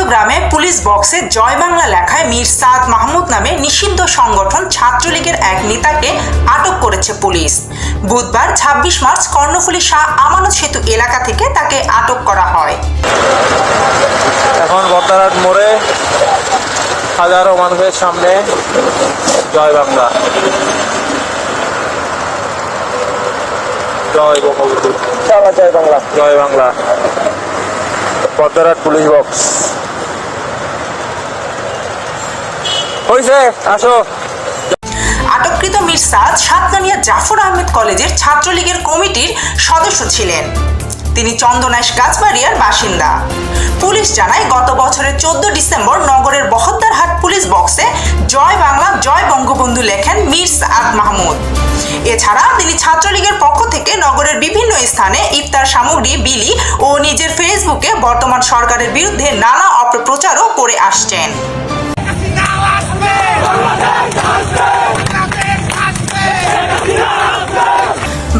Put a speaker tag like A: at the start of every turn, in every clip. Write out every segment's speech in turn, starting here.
A: চট্টগ্রামে পুলিশ বক্সে জয় বাংলা লেখায় মীর সাদ মাহমুদ নামে নিষিদ্ধ সংগঠন ছাত্রলীগের এক নেতাকে আটক করেছে পুলিশ। বুধবার ২৬ মার্চ কর্ণফুলী শাহ আমানত সেতু এলাকা থেকে তাকে আটক করা হয়।
B: এখন বদ্দারহাট মোড়ে হাজারো মানুষের সামনে জয় বাংলা, জয় বঙ্গবন্ধু, জয় বাংলা, জয় বাংলা। বদ্দারহাট পুলিশ বক্স হয়েছে, আসো।
A: আটককৃত মীর সাদ সাতকানিয়া জাফর আহমেদ কলেজের ছাত্রলীগের কমিটির সদস্য ছিলেন। তিনি চন্দনাইশ গাছবাড়িয়ার বাসিন্দা। পুলিশ জানায়, গত বছরের 14 ডিসেম্বর নগরের বহদ্দারহাট পুলিশ বক্সে জয় বাংলা জয় বঙ্গবন্ধু লেখেন মীর সাদ মাহমুদ। এছাড়া তিনি ছাত্রলীগের পক্ষ থেকে নগরের বিভিন্ন স্থানে ইফতার সামগ্রী বিলি ও নিজের ফেসবুকে বর্তমান সরকারের বিরুদ্ধে নানা অপপ্রচারও করে আসছেন।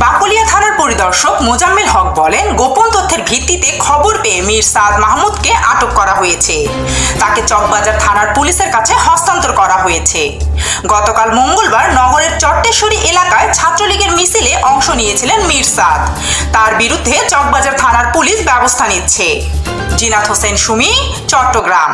A: বাকলিয়া থানার পরিদর্শক মোজাম্মেল হক বলেন, গোপন তথ্যের ভিত্তিতে খবর পেয়ে মীর সাদ মাহমুদকে আটক করা হয়েছে। তাকে চকবাজার থানার পুলিশের কাছে হস্তান্তর করা হয়েছে। গতকাল মঙ্গলবার নগরের চট্টেশ্বরী এলাকায় ছাত্রলীগের মিছিলে অংশ নিয়েছিলেন মীর সাদ। তার বিরুদ্ধে চকবাজার থানার পুলিশ ব্যবস্থা নিচ্ছে। জিনাত হোসেন সুমি, চট্টগ্রাম।